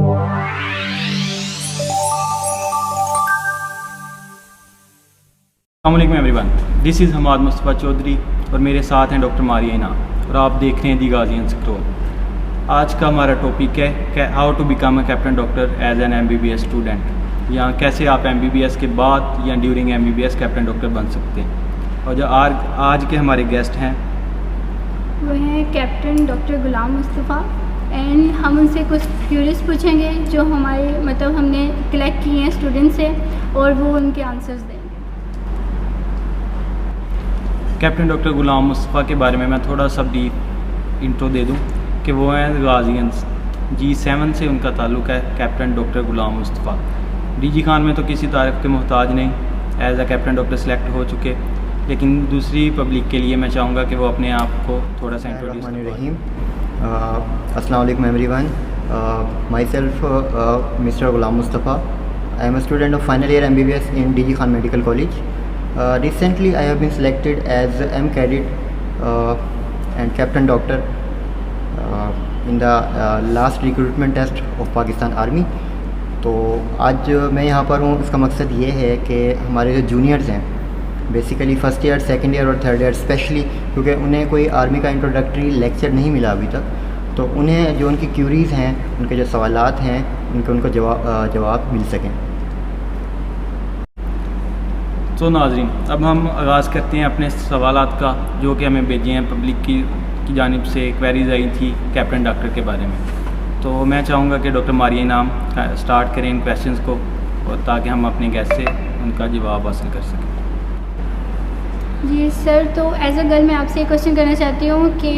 अस्सलामुअलैकुम everyone, this is Hamad Mustafa Chaudhry और मेरे साथ हैं डॉक्टर मारिया इनाम और आप देख रहे हैं दी गार्जियन स्क्रोल। आज का हमारा टॉपिक है how to become a captain doctor as an MBBS student, या कैसे आप MBBS के बाद या ड्यूरिंग MBBS कैप्टन डॉक्टर बन सकते हैं। और जो आज के हमारे गेस्ट हैं वो हैं captain doctor Ghulam Mustafa and हम उनसे कुछ क्यूरीज पूछेंगे जो हमारे हमने कलेक्ट किए हैं स्टूडेंट से और वो उनके आंसर्स देंगे। कैप्टन डॉक्टर गुलाम मुस्तफ़ा के बारे में मैं थोड़ा सा ब्रीफ इंट्रो दे दूं कि वो हैं गार्जियंस G7 से उनका ताल्लुक़ है। Captain doctor Ghulam Mustafa DG Khan में तो किसी तारीफ़ के मोहताज नहीं, as a captain doctor select हो चुके, लेकिन दूसरी पब्लिक के लिए मैं चाहूँगा कि वो अपने आप को थोड़ा सा इंट्रोड्यूस करें। अस्सलाम वालेकुम everyone, my self mister Ghulam Mustafa. I am a student of final year MBBS in DG Khan Medical College. Recently I have been selected as M cadet and captain doctor in the last recruitment test of Pakistan Army. तो आज मैं यहाँ पर हूँ, इसका मकसद ये है कि हमारे जो जूनियर्स हैं, basically first year, second year और थर्ड ईयर स्पेशली, क्योंकि उन्हें कोई आर्मी का इंट्रोडक्टरी लेक्चर नहीं मिला अभी तक, तो उन्हें जो उनकी क्यूरीज़ हैं, उनके जो सवालात हैं, उनको जवाब मिल सकें। तो नाज़रीन, अब हम आगाज़ करते हैं अपने सवालात का जो कि हमें भेजे हैं पब्लिक की जानिब से क्वेरीज आई थी कैप्टन डॉक्टर के बारे में। तो मैं चाहूँगा कि डॉक्टर मारिया इनाम स्टार्ट करें इन क्वेश्चंस को, और ताकि हम अपने गेस्ट से उनका जवाब हासिल कर सकें। जी सर, तो एज अ गर्ल मैं आपसे एक क्वेश्चन करना चाहती हूँ कि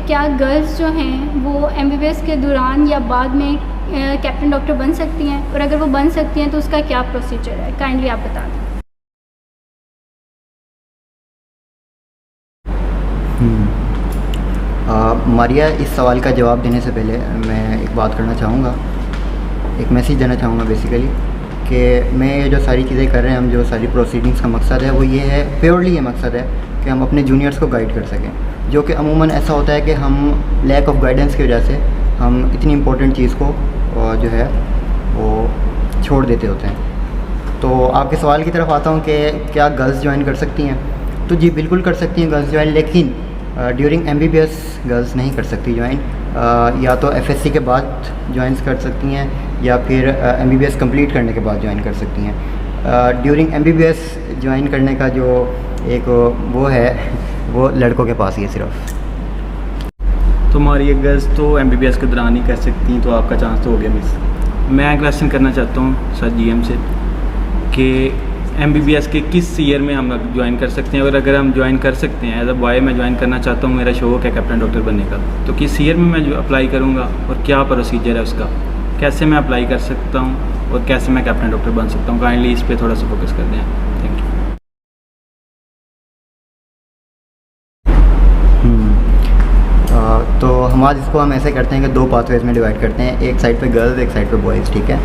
क्या गर्ल्स जो हैं वो MBBS के दौरान या बाद में कैप्टन डॉक्टर बन सकती हैं, और अगर वो बन सकती हैं तो उसका क्या प्रोसीजर है, काइंडली आप बता दें। मारिया, इस सवाल का जवाब देने से पहले मैं एक बात करना चाहूँगा, एक मैसेज देना चाहूँगा बेसिकली, कि मैं ये जो सारी चीज़ें कर रहे हैं, हम जो सारी प्रोसीडिंग्स का मकसद है वो ये है, प्योरली ये मकसद है कि हम अपने जूनियर्स को गाइड कर सकें, जो कि अमूमन ऐसा होता है कि हम लैक ऑफ गाइडेंस की वजह से हम इतनी इम्पोर्टेंट चीज़ को जो है वो छोड़ देते होते हैं। तो आपके सवाल की तरफ आता हूँ कि क्या गर्ल्स ज्वाइन कर सकती हैं? तो जी बिल्कुल कर सकती हैं गर्ल्स ज्वाइन, लेकिन ड्यूरिंग MBBS गर्ल्स नहीं कर सकती ज्वाइन। या तो FSC के बाद ज्वाइन कर सकती हैं या फिर MBBS कंप्लीट करने के बाद ज्वाइन कर सकती हैं। ड्यूरिंग MBBS ज्वाइन करने का जो एक वो है, वो लड़कों के पास ही है सिर्फ। तो हमारी गर्ल्स तो MBBS के दौरान ही कर सकती हैं, तो आपका चांस तो हो गया मिस। मैं क्वेश्चन करना चाहता हूँ सर GM से कि MBBS के किस ईयर में हम ज्वाइन कर सकते हैं, और अगर हम ज्वाइन कर सकते हैं, एज अ बॉय मैं ज्वाइन करना चाहता हूँ, मेरा शौक है कैप्टन डॉक्टर बनने का, तो किस ईयर में मैं जो अप्लाई करूँगा और क्या प्रोसीजर है उसका, कैसे मैं अप्लाई कर सकता हूँ और कैसे मैं कैप्टन डॉक्टर बन सकता हूँ? काइंडली इस पर थोड़ा सा फोकस कर दें। Thank you. तो हम आज इसको हम ऐसे करते हैं कि दो पाथवेज में डिवाइड करते हैं, एक साइड पे गर्ल्स, एक साइड पे बॉयज़, ठीक है।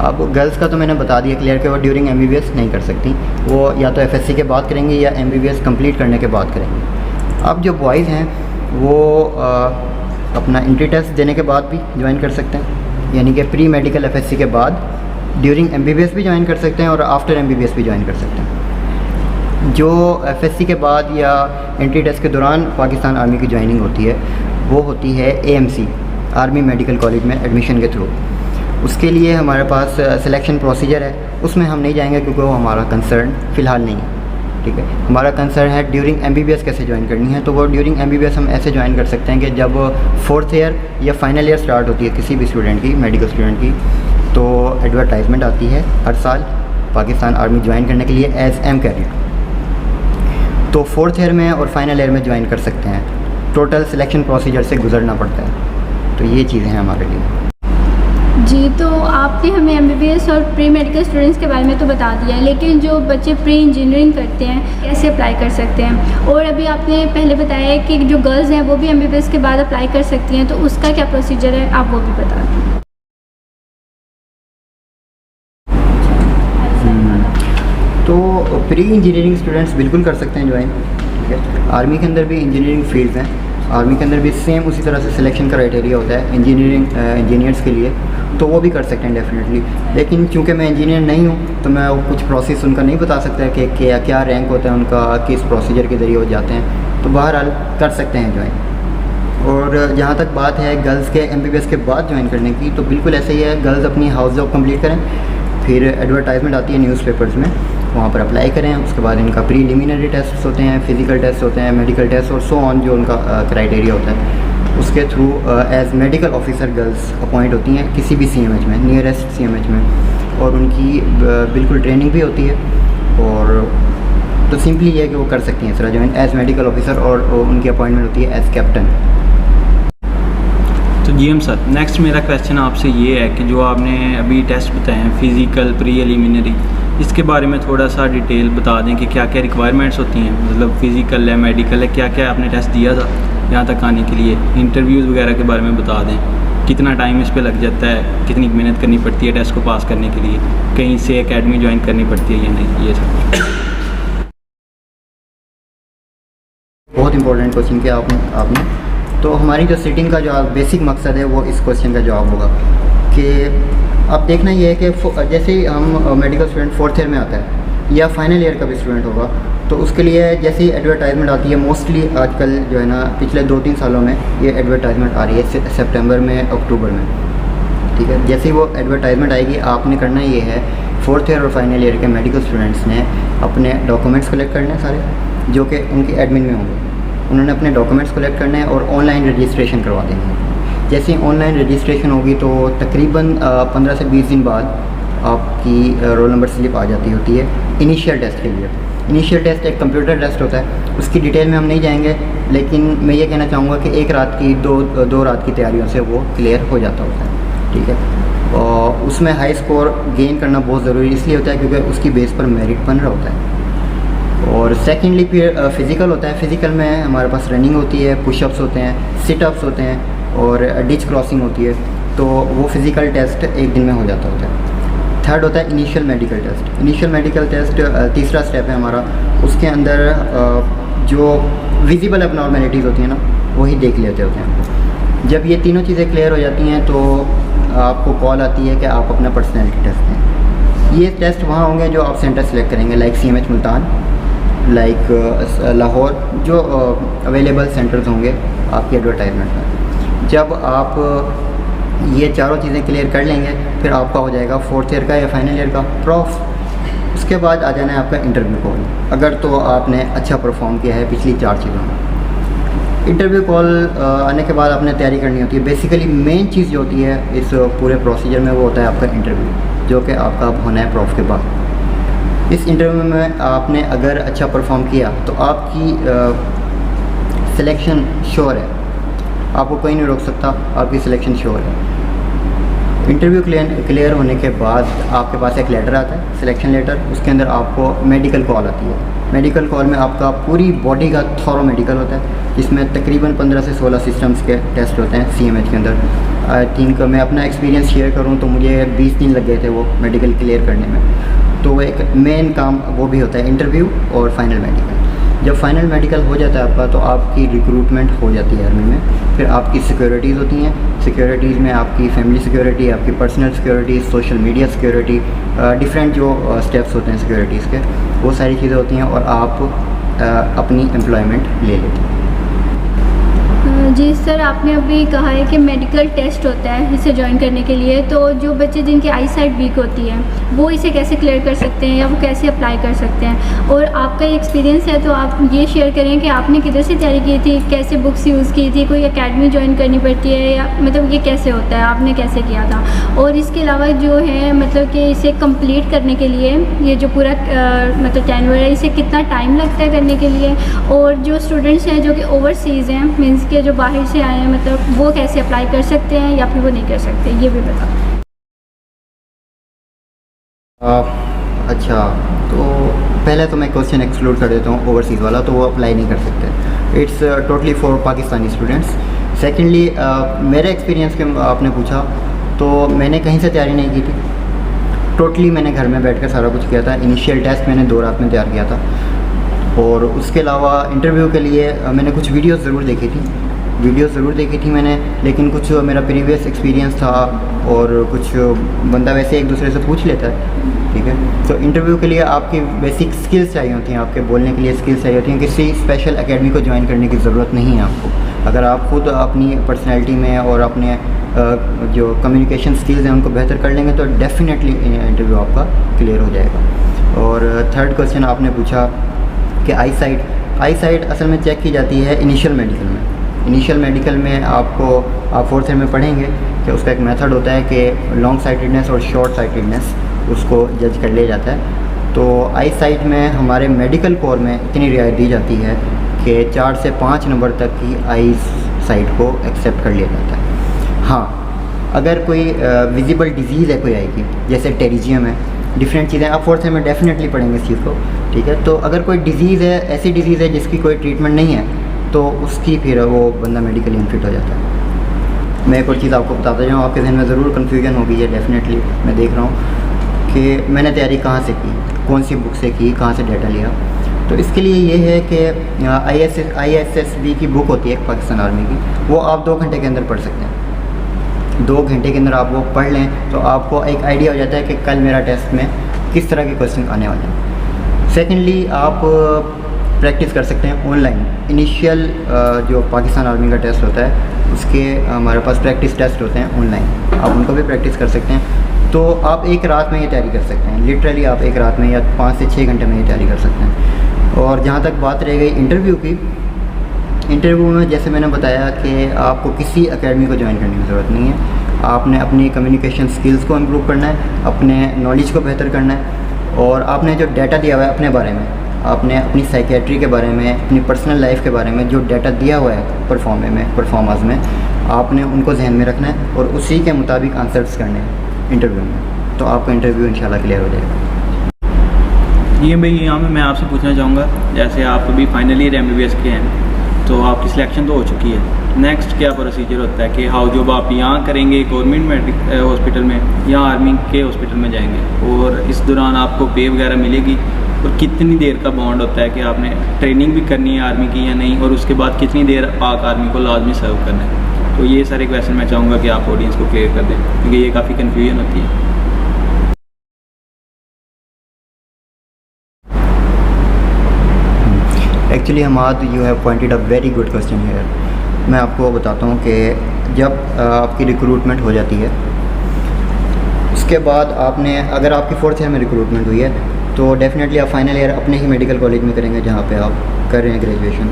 अब गर्ल्स का तो मैंने बता दिया क्लियर कि वो ड्यूरिंग MBBS नहीं कर सकती, वो या तो FSC के बाद करेंगे या MBBS कंप्लीट करने के बाद करेंगे। अब जो बॉयज़ हैं वो अपना एंट्री टेस्ट देने के बाद भी ज्वाइन कर सकते हैं, यानी कि प्री मेडिकल FSC के बाद ड्यूरिंग MBBS भी ज्वाइन कर सकते हैं और आफ्टर MBBS भी ज्वाइन कर सकते हैं। जो FSC के बाद या एंट्री टेस्ट के दौरान पाकिस्तान आर्मी की ज्वाइनिंग होती है वो होती है AMC, आर्मी मेडिकल कॉलेज में एडमिशन के थ्रू। उसके लिए हमारे पास सिलेक्शन प्रोसीजर है, उसमें हम नहीं जाएंगे क्योंकि वो हमारा कंसर्न फ़िलहाल नहीं है, ठीक है। हमारा कंसर्न है ड्यूरिंग MBBS कैसे ज्वाइन करनी है। तो वो ड्यूरिंग MBBS हम ऐसे ज्वाइन कर सकते हैं कि जब 4th ईयर या फाइनल ईयर स्टार्ट होती है किसी भी स्टूडेंट की, मेडिकल स्टूडेंट की, तो एडवर्टाइजमेंट आती है हर साल पाकिस्तान आर्मी ज्वाइन करने के लिए एज M कैडेट। तो 4th ईयर में और फाइनल ईयर में ज्वाइन कर सकते हैं। टोटल सिलेक्शन प्रोसीजर से गुजरना पड़ता है। तो ये चीज़ें हैं हमारे लिए। जी, तो आपने हमें MBBS और प्री मेडिकल स्टूडेंट्स के बारे में तो बता दिया है, लेकिन जो बच्चे प्री इंजीनियरिंग करते हैं कैसे अप्लाई कर सकते हैं? और अभी आपने पहले बताया है कि जो गर्ल्स हैं वो भी MBBS के बाद अप्लाई कर सकती हैं, तो उसका क्या प्रोसीजर है, आप वो भी बता दें। तो प्री इंजीनियरिंग स्टूडेंट्स बिल्कुल कर सकते हैं ज्वाइन, ठीक है। आर्मी के अंदर भी इंजीनियरिंग फील्ड्स हैं, आर्मी के अंदर भी सेम उसी तरह से सिलेक्शन क्राइटेरिया होता है इंजीनियर्स के लिए, तो वो भी कर सकते हैं डेफिनेटली। लेकिन चूँकि मैं इंजीनियर नहीं हूँ तो मैं कुछ प्रोसेस उनका नहीं बता सकता कि क्या रैंक होता है उनका, किस प्रोसीजर के ज़रिए हो जाते हैं। तो बहरहाल कर सकते हैं ज्वाइन। और जहाँ तक बात है गर्ल्स के MBBS के बाद ज्वाइन करने की, तो बिल्कुल ऐसे ही है। गर्ल्स अपनी हाउस जॉब कंप्लीट करें, फिर एडवर्टाइजमेंट आती है न्यूज़पेपर्स में, वहाँ पर अप्लाई करें। उसके बाद इनका प्रीलिमिनरी टेस्ट होते हैं, फिज़िकल टेस्ट होते हैं, मेडिकल टेस्ट और सो ऑन जो उनका क्राइटेरिया होता है। उसके through as medical officer girls appoint होती हैं किसी भी CMH में, नियरेस्ट CMH में, और उनकी बिल्कुल ट्रेनिंग भी होती है। और तो सिंपली ये है कि वो कर सकती हैं sir join as medical officer, और उनकी अपॉइंटमेंट होती है एज कैप्टन। तो GM सर, नेक्स्ट मेरा क्वेश्चन आपसे ये है कि जो आपने अभी टेस्ट बताए हैं फिज़िकल, प्रीलिमिनरी, इसके बारे में थोड़ा सा डिटेल बता दें कि क्या क्या रिक्वायरमेंट्स होती हैं। मतलब फ़िज़िकल है, मेडिकल है, क्या क्या आपने टेस्ट दिया था यहाँ तक आने के लिए, इंटरव्यूज़ वगैरह के बारे में बता दें। कितना टाइम इस पे लग जाता है, कितनी मेहनत करनी पड़ती है टेस्ट को पास करने के लिए, कहीं से एकेडमी ज्वाइन करनी पड़ती है या नहीं, ये सब। बहुत इंपॉर्टेंट क्वेश्चन किया आपने। तो हमारी जो सिटिंग का जो बेसिक मकसद है वो इस क्वेश्चन का जवाब होगा कि अब देखना ये है कि जैसे ही हम मेडिकल स्टूडेंट 4th ईयर में आता है या फाइनल ईयर का भी स्टूडेंट होगा, तो उसके लिए जैसे ही एडवर्टाइजमेंट आती है, मोस्टली आजकल जो है ना पिछले 2-3 सालों में ये एडवर्टाइजमेंट आ रही है सितंबर में, अक्टूबर में, ठीक है। जैसे ही वो एडवर्टाइजमेंट आएगी, आपने करना ये है 4th ईयर और फाइनल ईयर के मेडिकल स्टूडेंट्स ने अपने डॉक्यूमेंट्स कलेक्ट करने हैं सारे, जो कि उनके एडमिन में होंगे। उन्होंने अपने डॉक्यूमेंट्स कलेक्ट करने हैं और ऑनलाइन रजिस्ट्रेशन करवा देंगे। जैसे ही ऑनलाइन रजिस्ट्रेशन होगी तो तकरीबन 15 से 20 दिन बाद आपकी रोल नंबर स्लिप आ जाती होती है इनिशियल टेस्ट के लिए। इनिशियल टेस्ट एक कंप्यूटर टेस्ट होता है, उसकी डिटेल में हम नहीं जाएंगे, लेकिन मैं ये कहना चाहूँगा कि एक रात की दो रात की तैयारियों से वो क्लियर हो जाता होता है, ठीक है। और उसमें हाई स्कोर गेन करना बहुत ज़रूरी इसलिए होता है क्योंकि उसकी बेस पर मेरिट बन रहा होता है। और सेकेंडली फिर फ़िज़िकल होता है। फ़िज़िकल में हमारे पास रनिंग होती है, पुशअप्स होते हैं, सिटअप्स होते हैं और डिच क्रॉसिंग होती है। तो वो फ़िज़िकल टेस्ट एक दिन में हो जाता होता है। थर्ड होता है initial medical test. Initial medical test तीसरा स्टेप है हमारा। उसके अंदर जो विजिबल एबनॉर्मेलिटीज़ होती हैं ना, वही देख लेते होते हैं। जब ये तीनों चीज़ें क्लियर हो जाती हैं तो आपको कॉल आती है कि आप अपना पर्सनैलिटी टेस्ट दें। ये टेस्ट वहाँ होंगे जो आप सेंटर सेलेक्ट करेंगे, like CMH Multan, like Lahore, जो अवेलेबल सेंटर्स होंगे आपकी एडवर्टाइजमेंट में। जब आप ये चारों चीज़ें क्लियर कर लेंगे, फिर आपका हो जाएगा 4th ईयर का या फाइनल ईयर का प्रॉफ। उसके बाद आ जाना है आपका इंटरव्यू कॉल, अगर तो आपने अच्छा परफॉर्म किया है पिछली 4 चीज़ों में। इंटरव्यू कॉल आने के बाद आपने तैयारी करनी होती है। बेसिकली मेन चीज़ जो होती है इस पूरे प्रोसीजर में वो होता है आपका इंटरव्यू, जो कि आपका अब होना है प्रॉफ के बाद। इस इंटरव्यू में आपने अगर अच्छा परफॉर्म किया तो आपकी सिलेक्शन श्योर है, आपको कोई नहीं रोक सकता, आपकी सिलेक्शन श्योर है। इंटरव्यू क्लियर होने के बाद आपके पास एक लेटर आता है, सिलेक्शन लेटर। उसके अंदर आपको मेडिकल कॉल आती है। मेडिकल कॉल में आपका पूरी बॉडी का थॉरो मेडिकल होता है, जिसमें तकरीबन 15 से 16 सिस्टम्स के टेस्ट होते हैं CMH के अंदर। आई थिंक मैं अपना एक्सपीरियंस शेयर करूं तो मुझे 20 दिन लग गए थे वो मेडिकल क्लियर करने में। तो एक मेन काम वो भी होता है इंटरव्यू और फाइनल मेडिकल। जब फाइनल मेडिकल हो जाता है आपका तो आपकी रिक्रूटमेंट हो जाती है आर्मी में। फिर आपकी सिक्योरिटीज़ होती हैं। सिक्योरिटीज़ में आपकी फैमिली सिक्योरिटी, आपकी personal security, social media security, different जो स्टेप्स होते हैं सिक्योरिटीज़ के, वो सारी चीज़ें होती हैं और आप अपनी एम्प्लॉयमेंट ले लेते हैं। जी सर, आपने अभी कहा है कि मेडिकल टेस्ट होता है इसे ज्वाइन करने के लिए, तो जो बच्चे जिनकी आई साइट वीक होती है वो इसे कैसे क्लियर कर सकते हैं या वो कैसे अप्लाई कर सकते हैं? और आपका एक्सपीरियंस है तो आप ये शेयर करें कि आपने किधर से तैयारी की थी, कैसे बुक्स यूज़ की थी, कोई एकेडमी ज्वाइन करनी पड़ती है या मतलब ये कैसे होता है, आपने कैसे किया था? और इसके अलावा जो है मतलब कि इसे कंप्लीट करने के लिए ये जो पूरा मतलब टेन्योर है, इसे कितना टाइम लगता है करने के लिए? और जो स्टूडेंट्स हैं जो कि ओवरसीज़ हैं, मीन्स के जो बाहर से आए हैं, मतलब वो कैसे अप्लाई कर सकते हैं या फिर वो नहीं कर सकते, ये भी बता। अच्छा, तो पहले तो मैं क्वेश्चन एक्सक्लूड कर देता हूँ ओवरसीज़ वाला, तो वो अप्लाई नहीं कर सकते। It's totally for Pakistani students. Secondly मेरे एक्सपीरियंस के आपने पूछा तो मैंने कहीं से तैयारी नहीं की थी। टोटली मैंने घर में बैठकर सारा कुछ किया था। इनिशियल टेस्ट मैंने 2 रात में तैयार किया था और उसके अलावा इंटरव्यू के लिए मैंने कुछ वीडियोस ज़रूर देखी थी वीडियो ज़रूर देखी थी मैंने, लेकिन कुछ मेरा प्रीवियस एक्सपीरियंस था और कुछ बंदा वैसे एक दूसरे से पूछ लेता है, ठीक है। तो इंटरव्यू के लिए आपकी बेसिक स्किल्स चाहिए होती हैं, आपके बोलने के लिए स्किल्स चाहिए होती हैं। किसी स्पेशल एकेडमी को ज्वाइन करने की ज़रूरत नहीं है आपको। अगर आप खुद अपनी पर्सनैलिटी में और अपने जो कम्युनिकेशन स्किल्स हैं उनको बेहतर कर लेंगे तो डेफिनेटली इंटरव्यू आपका क्लियर हो जाएगा। और थर्ड क्वेश्चन आपने पूछा कि आई साइट असल में चेक की जाती है इनिशियल मेडिकल में। इनिशियल मेडिकल में आप 4th ईयर में पढ़ेंगे कि उसका एक मेथड होता है कि लॉन्ग साइटेडनेस और शॉर्ट साइटेडनेस उसको जज कर लिया जाता है। तो आई साइट में हमारे मेडिकल कोर में इतनी रियायत दी जाती है कि 4 से 5 नंबर तक की आई साइट को एक्सेप्ट कर लिया जाता है। हाँ, अगर कोई विजिबल डिजीज़ है कोई आई की, जैसे टेरिजियम है, डिफरेंट चीज़ें आप 4th ईयर में डेफिनेटली पढ़ेंगे इस चीज़ को, ठीक है। तो अगर कोई डिज़ीज़ है, ऐसी डिज़ीज़ है जिसकी कोई ट्रीटमेंट नहीं है, तो उसकी फिर वो बंदा मेडिकली अनफिट हो जाता है। मैं एक और चीज़ आपको बताता जाऊँ, आपके जहन में ज़रूर कन्फ्यूजन होगी है, डेफिनेटली मैं देख रहा हूँ कि मैंने तैयारी कहाँ से की, कौन सी बुक से की, कहाँ से डाटा लिया। तो इसके लिए ये है कि ISSB की बुक होती है पाकिस्तान आर्मी की, वो आप 2 घंटे के अंदर पढ़ सकते हैं। 2 घंटे के अंदर आप वो पढ़ लें तो आपको एक आइडिया हो जाता है कि कल मेरा टेस्ट में किस तरह के क्वेश्चन आने वाले हैं। सेकेंडली, आप प्रैक्टिस कर सकते हैं ऑनलाइन। इनिशियल जो पाकिस्तान आर्मी का टेस्ट होता है उसके हमारे पास प्रैक्टिस टेस्ट होते हैं ऑनलाइन, आप उनको भी प्रैक्टिस कर सकते हैं। तो आप एक रात में ये तैयारी कर सकते हैं, लिटरली आप एक रात में या 5 से 6 घंटे में ये तैयारी कर सकते हैं। और जहाँ तक बात रह गई इंटरव्यू की, इंटरव्यू में जैसे मैंने बताया कि आपको किसी एकेडमी को ज्वाइन करने की ज़रूरत नहीं है। आपने अपनी कम्युनिकेशन स्किल्स को इम्प्रूव करना है, अपने नॉलेज को बेहतर करना है, और आपने जो डाटा दिया हुआ है अपने बारे में, आपने अपनी साइकेट्री के बारे में, अपनी पर्सनल लाइफ के बारे में जो डाटा दिया हुआ है परफॉर्मेंस में, आपने उनको जहन में रखना है और उसी के मुताबिक आंसर्स करने हैं इंटरव्यू में। तो आपका इंटरव्यू इंशाल्लाह क्लियर हो जाएगा। ये भाई यहाँ में मैं आपसे पूछना चाहूँगा, जैसे आप अभी फाइनल ईयर MBBS के हैं तो आपकी सिलेक्शन तो हो चुकी है, नेक्स्ट क्या प्रोसीजर होता है कि हाउ जॉब आप यहाँ करेंगे गवर्नमेंट हॉस्पिटल में या आर्मी के हॉस्पिटल में जाएंगे, और इस दौरान आपको पे वगैरह मिलेगी, और कितनी देर का बॉन्ड होता है कि आपने ट्रेनिंग भी करनी है आर्मी की या नहीं, और उसके बाद कितनी देर पाक आर्मी को लाजमी सर्व करना है। तो ये सारे क्वेश्चन मैं चाहूँगा कि आप ऑडियंस को क्लियर कर दें, क्योंकि ये काफ़ी कन्फ्यूजन होती है। Actually Hamad, you have pointed a very good question here. मैं आपको बताता हूँ कि जब आपकी रिक्रूटमेंट हो जाती है, उसके बाद आपने, अगर आपकी 4th ईयर में रिक्रूटमेंट हुई है तो डेफिनेटली आप फाइनल ईयर अपने ही मेडिकल कॉलेज में करेंगे जहाँ पे आप कर रहे हैं ग्रेजुएशन।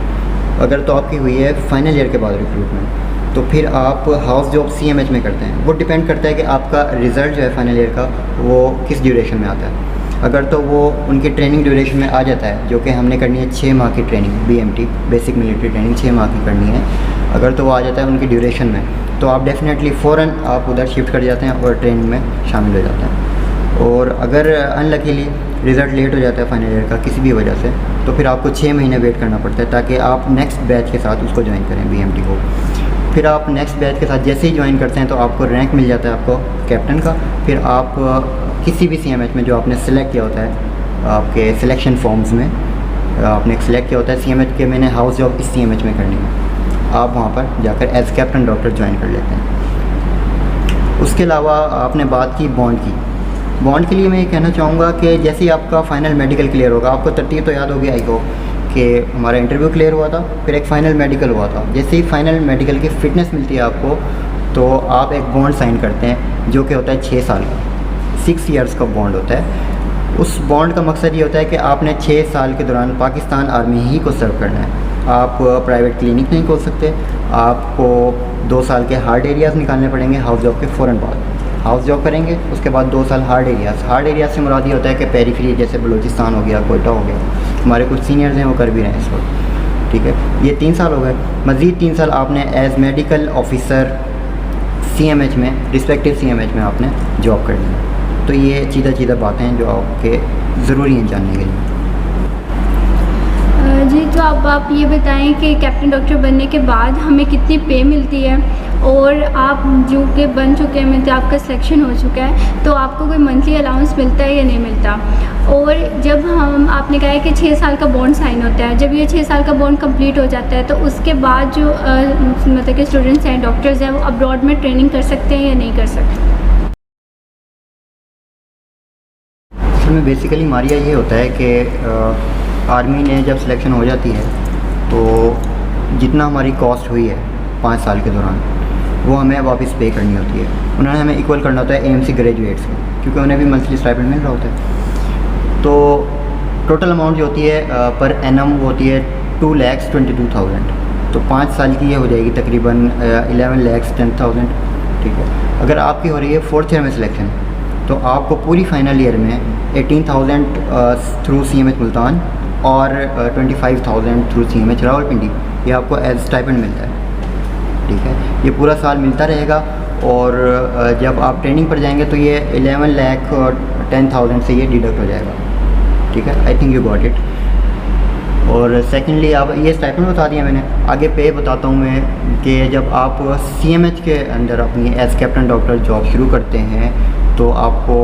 अगर तो आपकी हुई है फाइनल ईयर के बाद रिक्रूटमेंट, तो फिर आप हाउस जॉब CMH में करते हैं। वो डिपेंड करता है कि आपका रिज़ल्ट जो है फाइनल ईयर का वो किस ड्यूरेशन में आता है। अगर तो वो उनकी ट्रेनिंग ड्यूरेशन में आ जाता है, जो कि हमने करनी है 6 माह की training, BMT basic military training 6 माह की करनी है, अगर तो वो आ जाता है उनकी ड्यूरेशन में, तो आप डेफिनेटली फ़ौरन आप उधर शिफ्ट कर जाते हैं और ट्रेनिंग में शामिल हो जाते हैं। और अगर अनलकीली रिज़ल्ट लेट हो जाता है फाइनल ईयर का किसी भी वजह से, तो फिर आपको 6 महीने वेट करना पड़ता है ताकि आप नेक्स्ट बैच के साथ उसको ज्वाइन करें BMT को। फिर आप नेक्स्ट बैच के साथ जैसे ही ज्वाइन करते हैं तो आपको रैंक मिल जाता है आपको कैप्टन का। फिर आप किसी भी CMH में जो आपने सेलेक्ट किया होता है, आपके सिलेक्शन फॉर्म्स में आपने सेलेक्ट किया होता है CMH के मैंने हाउस जॉब इस CMH में करनी है, आप वहाँ पर जाकर एज कैप्टन डॉक्टर ज्वाइन कर लेते हैं। उसके अलावा आपने बात की बॉन्ड की। बॉन्ड के लिए मैं ये कहना चाहूँगा कि जैसे ही आपका फ़ाइनल मेडिकल क्लियर होगा, आपको तरतीब तो याद होगी आई हो कि हमारा इंटरव्यू क्लियर हुआ था, फिर एक फ़ाइनल मेडिकल हुआ था। जैसे ही फाइनल मेडिकल की फ़िटनेस मिलती है आपको, तो आप एक बॉन्ड साइन करते हैं जो कि होता है 6 साल का, 6 ईयर्स का बॉन्ड होता है। उस बॉन्ड का मकसद ये होता है कि आपने 6 साल के दौरान पाकिस्तान आर्मी ही को सर्व करना है। आप प्राइवेट क्लिनिक नहीं खोल सकते, आपको 2 साल के हार्ड एरियाज़ निकालने पड़ेंगे हाउस जॉब के फ़ौरन बाद। हाउस जॉब करेंगे, उसके बाद 2 साल हार्ड एरियाज़ से मुराद ये होता है कि पेरिफेरी जैसे बलूचिस्तान हो गया, कोयटा हो गया, हमारे कुछ सीनियर्स हैं वो कर भी रहे हैं इस वक्त, ठीक है। ये 3 साल हो गए। मज़ीद 3 साल आपने एज़ मेडिकल ऑफिसर CMH में, रिस्पेक्टिव CMH में आपने जॉब करनी है। तो ये सीधा बातें हैं जो आपके ज़रूरी हैं जानने के लिए। जी, तो अब आप ये बताएं कि कैप्टन डॉक्टर बनने के बाद हमें कितनी पे मिलती है और आप जो कि बन चुके हैं, मतलब आपका सिलेक्शन हो चुका है, तो आपको कोई मंथली अलाउंस मिलता है या नहीं मिलता। और जब आपने कहा है कि 6 साल का बॉन्ड साइन होता है, जब ये 6 साल का बॉन्ड कंप्लीट हो जाता है तो उसके बाद जो मतलब कि स्टूडेंट्स हैं, डॉक्टर्स हैं, वो अब्रॉड में ट्रेनिंग कर सकते हैं या नहीं कर सकते। इसमें बेसिकली मारिया ये होता है कि आर्मी ने जब सिलेक्शन हो जाती है तो जितना हमारी कॉस्ट हुई है 5 साल के दौरान वो हमें वापस पे करनी होती है। उन्होंने हमें इक्वल करना होता है AMC ग्रेजुएट्स को, क्योंकि उन्हें भी मंथली स्टाइपेंड मिल रहा होता है। तो टोटल अमाउंट जो होती है पर एनम वो होती है 2,22,000। तो 5 साल की ये हो जाएगी तकरीबन 11,10,000। ठीक है, अगर आपकी हो रही है 4th ईयर में सिलेक्शन तो आपको पूरी फाइनल ईयर में 18,000 थ्रू CMH मुल्तान और 25,000 थ्रू CMH रावलपिंडी, ये आपको एज स्टाइपेंड मिलता है। ठीक है, ये पूरा साल मिलता रहेगा। और जब आप ट्रेनिंग पर जाएंगे तो ये 11,10,000 से ये डिडक्ट हो जाएगा। ठीक है, I think you got it. और सेकेंडली आप ये स्टाइपेंड बता दिया मैंने, आगे पे बताता हूँ मैं कि जब आप CMH के अंदर अपनी एज कैप्टन डॉक्टर जॉब शुरू करते हैं तो आपको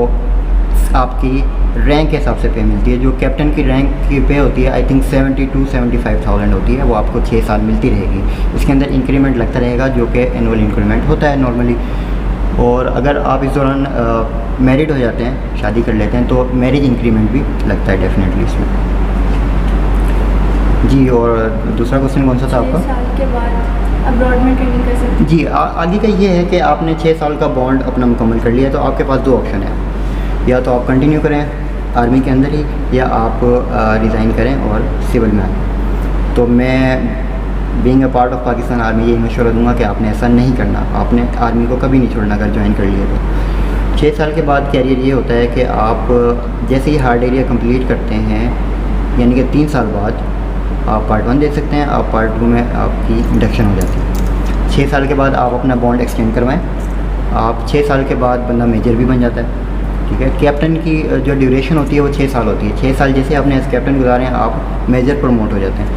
आपकी रैंक के हिसाब से पे मिलती है। जो कैप्टन की रैंक की पे होती है आई थिंक 72-75,000 होती है, वो आपको 6 साल मिलती रहेगी। इसके अंदर इंक्रीमेंट लगता रहेगा जो कि एनुअल इंक्रीमेंट होता है नॉर्मली। और अगर आप इस दौरान मैरिड हो जाते हैं, शादी कर लेते हैं, तो मैरिज इंक्रीमेंट भी लगता है डेफिनेटली इसमें। जी, और दूसरा क्वेश्चन कौन सा था आपका? 6 साल के बाद अब्रॉड में ट्रेनिंग कर सकते हैं। जी, आगे का ये है कि आपने 6 साल का बॉन्ड अपना मुकम्मल कर लिया तो आपके पास 2 ऑप्शन है, या तो आप कंटिन्यू करें आर्मी के अंदर ही, या आप रिज़ाइन करें और सिविल में आएँ। तो मैं being a part of Pakistan army यही मशवरा दूंगा कि आपने ऐसा नहीं करना, आपने आर्मी को कभी नहीं छोड़ना अगर ज्वाइन कर लिए तो। 6 साल के बाद कैरियर ये होता है कि आप जैसे ही हार्ड एरिया कंप्लीट करते हैं, यानी कि 3 साल बाद आप पार्ट 1 दे सकते हैं, आप पार्ट 2 में आपकी इंडक्शन हो जाती है। 6 साल के बाद आप अपना बॉन्ड एक्सटेंड करवाएं, आप 6 साल के बाद बंदा मेजर भी बन जाता है। ठीक है, कैप्टन की जो ड्यूरेशन होती है वो 6 साल होती है। 6 साल जैसे आपने एज कैप्टन गुजारे हैं आप मेजर प्रमोट हो जाते हैं।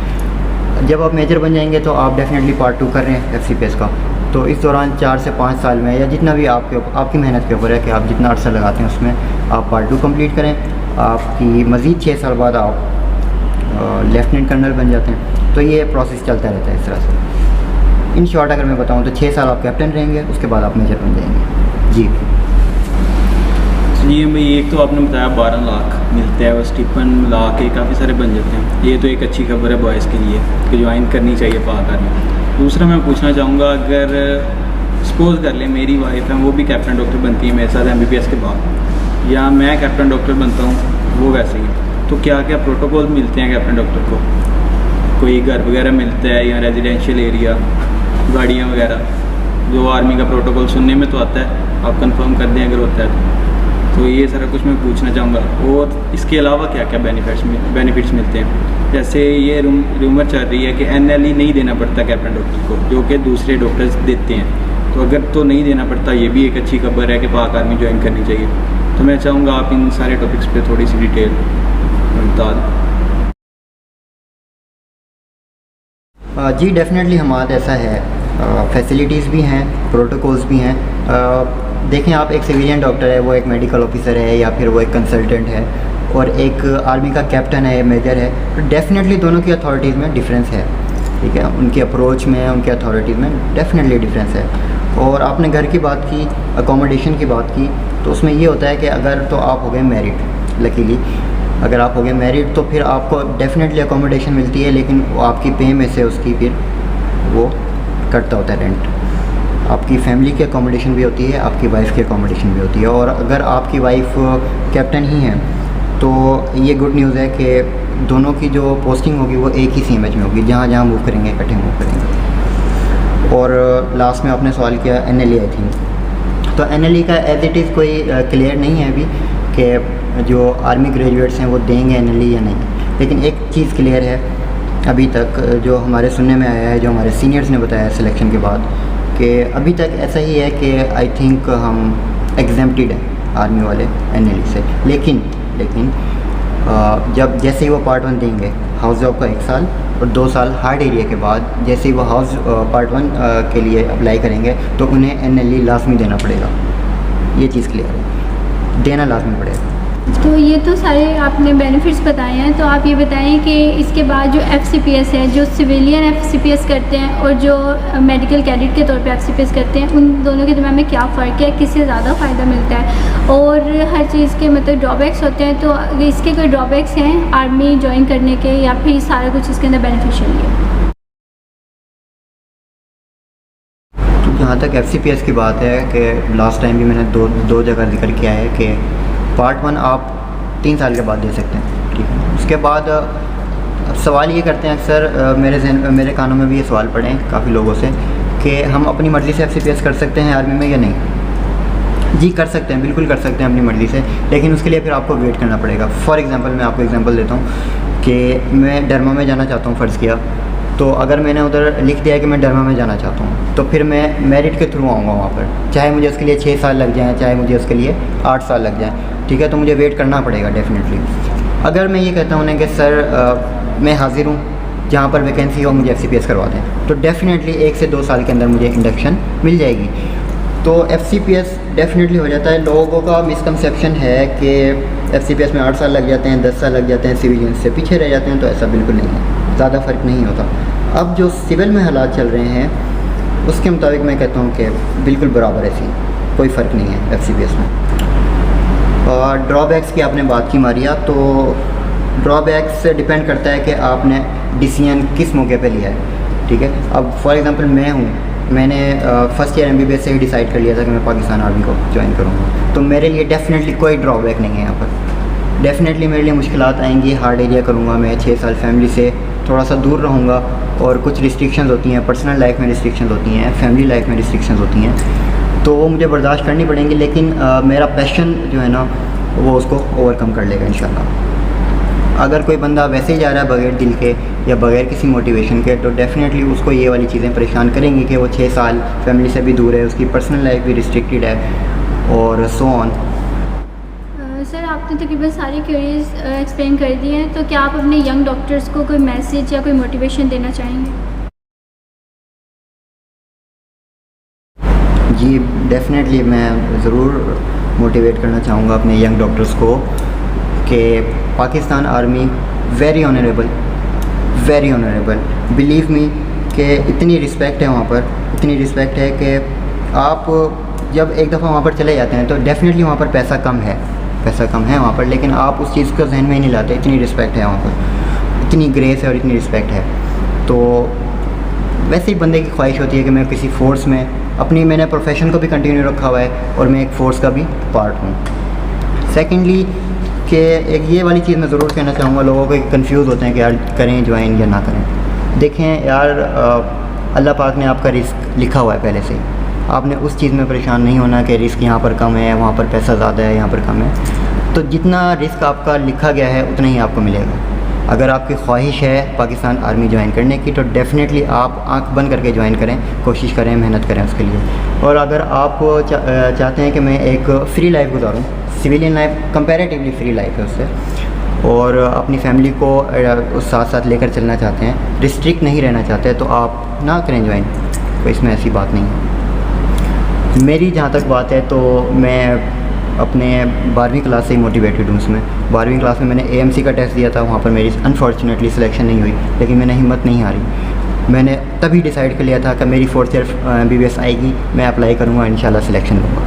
जब आप मेजर बन जाएंगे तो आप डेफिनेटली पार्ट 2 कर रहे हैं FCPS का, तो इस दौरान 4 से 5 साल में या जितना भी आपकी मेहनत के ऊपर है कि आप जितना अर्सा लगाते हैं उसमें आप पार्ट 2 कंप्लीट करें। आपकी मज़ीद 6 साल बाद आप लेफ्टिनेंट कर्नल बन जाते हैं। तो ये प्रोसेस चलता रहता है इस तरह से। इन शॉर्ट अगर मैं बताऊं तो 6 साल आप कैप्टन रहेंगे, उसके बाद आप मेजर बन जाएंगे। जी जी भाई, एक तो आपने बताया 12 लाख मिलते हैं, वो स्टीपन मिला के काफ़ी सारे बन जाते हैं। ये तो एक अच्छी खबर है बॉयज़ के लिए कि ज्वाइन करनी चाहिए पाक आर्मी। दूसरा मैं पूछना चाहूँगा, अगर सपोज़ कर लें मेरी वाइफ है, वो भी कैप्टन डॉक्टर बनती है मेरे साथ MBBS के बाद, या मैं कैप्टन डॉक्टर बनता हूँ वो वैसे ही, तो क्या क्या प्रोटोकॉल मिलते हैं कैप्टन डॉक्टर को? कोई घर वगैरह मिलता है या रेजिडेंशियल एरिया, गाड़ियाँ वगैरह? जो आर्मी का प्रोटोकॉल सुनने में तो आता है, आप कंफर्म कर दें अगर होता है तो ये सारा कुछ मैं पूछना चाहूँगा। और इसके अलावा क्या क्या बेनिफिट्स मिलते हैं? जैसे ये रूमर चल रही है कि NLE नहीं देना पड़ता कैप्टन डॉक्टर को, जो कि दूसरे डॉक्टर्स देते हैं। तो अगर तो नहीं देना पड़ता, ये भी एक अच्छी खबर है कि पाक आर्मी ज्वाइन करनी चाहिए। तो मैं चाहूँगा आप इन सारे टॉपिक्स पे थोड़ी सी डिटेल बता दें। जी डेफिनेटली हमारे ऐसा है, फैसिलिटीज़ भी हैं, प्रोटोकॉल्स भी हैं। देखें आप, एक सिविलियन डॉक्टर है, वो एक मेडिकल ऑफिसर है, या फिर वो एक कंसल्टेंट है, और एक आर्मी का कैप्टन है, मेजर है, तो डेफिनेटली दोनों की अथॉरिटीज़ में डिफरेंस है। ठीक है, उनकी अप्रोच में, उनकी अथॉरिटीज़ में डेफिनेटली डिफरेंस है। और आपने घर की बात की, अकोमोडेशन की बात की, तो उसमें ये होता है कि अगर तो आप हो गए मैरिड, लकीली अगर आप हो गए मैरिड तो फिर आपको डेफिनेटली अकोमोडेशन मिलती है, लेकिन वो आपकी पे में से उसकी फिर वो कटता होता है रेंट। आपकी फैमिली की अकोमोडेशन भी होती है, आपकी वाइफ की अकोमोडेशन भी होती है। और अगर आपकी वाइफ कैप्टन ही है तो ये गुड न्यूज़ है कि दोनों की जो पोस्टिंग होगी वो एक ही CMH में होगी, जहाँ जहाँ मूव करेंगे इकट्ठे मूव करेंगे। और लास्ट में आपने सवाल किया NLE आई थिंक, तो NLE का एज इट इज़ कोई क्लियर नहीं है अभी कि जो आर्मी ग्रेजुएट्स हैं वो देंगे NLE या नहीं। लेकिन एक चीज़ क्लियर है अभी तक, जो हमारे सुनने में आया है, जो हमारे सीनियर्स ने बताया सिलेक्शन के बाद, कि अभी तक ऐसा ही है कि आई थिंक हम एग्जेम्प्टेड हैं आर्मी वाले NLE से। लेकिन जब जैसे ही वो पार्ट 1 देंगे हाउस जॉब का 1 साल और 2 साल हार्ड एरिया के बाद जैसे ही वो हाउस पार्ट 1 के लिए अप्लाई करेंगे तो उन्हें NLE लाजमी देना पड़ेगा। ये चीज़ क्लियर है, देना लाजमी पड़ेगा। तो ये तो सारे आपने बेनिफिट्स बताए हैं, तो आप ये बताएं कि इसके बाद जो FCPS है, जो सिविलियन FCPS करते हैं और जो मेडिकल कैडेट के तौर पे FCPS करते हैं, उन दोनों के दरम्यान में क्या फ़र्क है, किससे ज़्यादा फ़ायदा मिलता है और हर चीज़ के मतलब ड्रॉबैक्स होते हैं, तो इसके कोई ड्रॉबैक्स हैं आर्मी ज्वाइन करने के या फिर सारा कुछ इसके अंदर बेनिफिशियल है? जहाँ तक FCPS की बात है कि लास्ट टाइम भी मैंने दो जगह जिक्र किया है कि पार्ट 1 आप 3 साल के बाद दे सकते हैं, ठीक है। उसके बाद अब सवाल ये करते हैं अक्सर, मेरे कानों में भी ये सवाल पड़े हैं काफ़ी लोगों से कि हम अपनी मर्ज़ी से FCPS कर सकते हैं आर्मी में या नहीं। जी कर सकते हैं, बिल्कुल कर सकते हैं अपनी मर्ज़ी से, लेकिन उसके लिए फिर आपको वेट करना पड़ेगा। फॉर एग्ज़ाम्पल मैं आपको एग्ज़ाम्पल देता हूँ कि मैं डरमा में जाना चाहता हूँ, फ़र्ज़ किया, तो अगर मैंने उधर लिख दिया कि मैं डरमा में जाना चाहता हूँ तो फिर मैं मेरिट के थ्रू आऊँगा वहाँ पर, चाहे मुझे उसके लिए 6 साल लग जाएँ, चाहे मुझे उसके लिए 8 साल लग जाएँ, ठीक है। तो मुझे वेट करना पड़ेगा डेफिनेटली। अगर मैं ये कहता हूँ ना कि सर मैं हाज़िर हूँ, जहाँ पर वैकेंसी हो मुझे FCPS करवा दें, तो डेफ़िनेटली 1 से 2 साल के अंदर मुझे इंडक्शन मिल जाएगी। तो FCPS डेफ़िनेटली हो जाता है। लोगों का मिसकंसेप्शन है कि FCPS में 8 साल लग जाते हैं, 10 साल लग जाते हैं, सिविलियन से पीछे रह जाते हैं, तो ऐसा बिल्कुल नहीं है, ज़्यादा फ़र्क नहीं होता। अब जो सिविल में हालात चल रहे हैं उसके मुताबिक मैं कहता हूँ कि बिल्कुल बराबर ऐसी कोई फ़र्क नहीं है FCPS में। और ड्रॉबैक्स की आपने बात की मारिया, तो ड्रॉबैक्स से डिपेंड करता है कि आपने डिसीजन किस मौके पे लिया है, ठीक है। अब फॉर एग्ज़ाम्पल मैंने फ़र्स्ट ईयर MBBS से ही डिसाइड कर लिया था कि मैं पाकिस्तान आर्मी को ज्वाइन करूँगा, तो मेरे लिए डेफ़िनेटली कोई ड्रॉबैक नहीं है यहाँ पर। डेफ़िनेटली मेरे लिए मुश्किलात आएंगी, हार्ड एरिया करूँगा मैं, 6 साल फैमिली से थोड़ा सा दूर रहूँगा और कुछ रिस्ट्रिक्शंस होती हैं, पर्सनल लाइफ में रिस्ट्रिक्शंस होती हैं, फैमिली लाइफ में रिस्ट्रिक्शंस होती हैं, तो वो मुझे बर्दाश्त करनी पड़ेंगी। लेकिन मेरा पैशन जो है ना वो उसको ओवरकम कर लेगा इंशाल्लाह। अगर कोई बंदा वैसे ही जा रहा है बगैर दिल के या बगैर किसी मोटिवेशन के, तो डेफ़िनेटली उसको ये वाली चीज़ें परेशान करेंगी कि वो 6 साल फैमिली से भी दूर है, उसकी पर्सनल लाइफ भी रिस्ट्रिक्टेड है और सो ऑन। सर आपने तकरीबन सारी क्वेरीज एक्सप्लेन कर दी हैं, तो क्या आप अपने यंग डॉक्टर्स को कोई मैसेज या कोई मोटिवेशन देना चाहेंगे? जी डेफ़िनेटली मैं ज़रूर मोटिवेट करना चाहूँगा अपने यंग डॉक्टर्स को कि Pakistan army very honourable, believe me कि इतनी रिस्पेक्ट है वहाँ पर, इतनी रिस्पेक्ट है कि आप जब एक दफ़ा वहाँ पर चले जाते हैं तो डेफ़िनेटली वहाँ पर पैसा कम है वहाँ पर, लेकिन आप उस चीज़ को जहन में ही नहीं लाते। इतनी रिस्पेक्ट है वहाँ पर, इतनी ग्रेस है और इतनी रिस्पेक्ट है। तो वैसे ही बंदे की ख्वाहिश होती है कि मैं किसी फ़ोर्स में मैंने प्रोफेशन को भी कंटिन्यू रखा हुआ है और मैं एक फ़ोर्स का भी पार्ट हूँ। सेकेंडली कि एक ये वाली चीज़ मैं ज़रूर कहना चाहूँगा, लोगों को कंफ्यूज होते हैं कि यार करें ज्वाइन या ना करें। देखें यार, अल्लाह पाक ने आपका रिस्क लिखा हुआ है पहले से ही, आपने उस चीज़ में परेशान नहीं होना कि रिस्क यहाँ पर कम है, वहाँ पर पैसा ज़्यादा है, यहाँ पर कम है। तो जितना रिस्क आपका लिखा गया है उतना ही आपको मिलेगा। अगर आपकी ख्वाहिश है पाकिस्तान आर्मी ज्वाइन करने की, तो डेफ़िनेटली आप आंख बंद करके ज्वाइन करें, कोशिश करें, मेहनत करें उसके लिए। और अगर आप चाहते हैं कि मैं एक फ्री लाइफ गुजारूँ, civilian life comparatively free life है उससे, और अपनी फैमिली को उस साथ साथ लेकर चलना चाहते हैं, रिस्ट्रिक्ट नहीं रहना चाहते, तो आप ना करें ज्वाइन, तो इसमें ऐसी बात नहीं है। मेरी जहाँ तक बात है तो मैं अपने 12वीं क्लास से ही मोटिवेटेड हूँ। उसमें 12वीं क्लास में मैंने AMC का टेस्ट दिया था, वहाँ पर मेरी अनफॉर्चुनेटली सिलेक्शन नहीं हुई, लेकिन मैंने हिम्मत नहीं हारी। मैंने तभी डिसाइड कर लिया था कि मेरी 4th ईयर MBBS आएगी, मैं अप्लाई करूँगा, इंशाल्लाह सिलेक्शन लूँगा।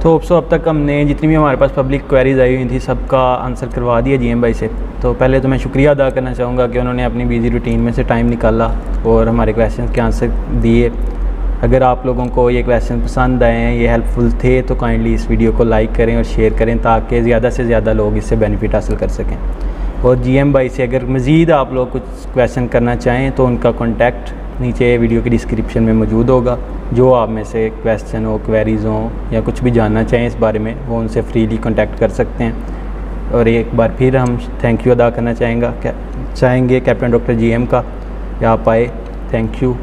तो अब तक हमने जितनी भी हमारे पास पब्लिक क्वेरीज आई हुई थी सबका आंसर करवा दिया GM भाई से। तो पहले तो मैं शुक्रिया अदा करना चाहूँगा कि उन्होंने अपनी बिजी रूटीन में से टाइम निकाला और हमारे क्वेश्चन के आंसर दिए। अगर आप लोगों को ये क्वेश्चन पसंद आए हैं, ये हेल्पफुल थे, तो काइंडली इस वीडियो को लाइक करें और शेयर करें ताकि ज़्यादा से ज़्यादा लोग इससे बेनिफिट हासिल कर सकें। और GM भाई से अगर मज़ीद आप लोग कुछ क्वेश्चन करना चाहें तो उनका कॉन्टैक्ट नीचे वीडियो की डिस्क्रिप्शन में मौजूद होगा। जो आप में से क्वेश्चन हो, क्वेरीज़ हों या कुछ भी जानना चाहें इस बारे में, वो उनसे फ्रीली कॉन्टैक्ट कर सकते हैं। और एक बार फिर हम थैंक यू अदा करना चाहेंगे कैप्टन डॉक्टर GM का, यहाँ आप आए। Thank you.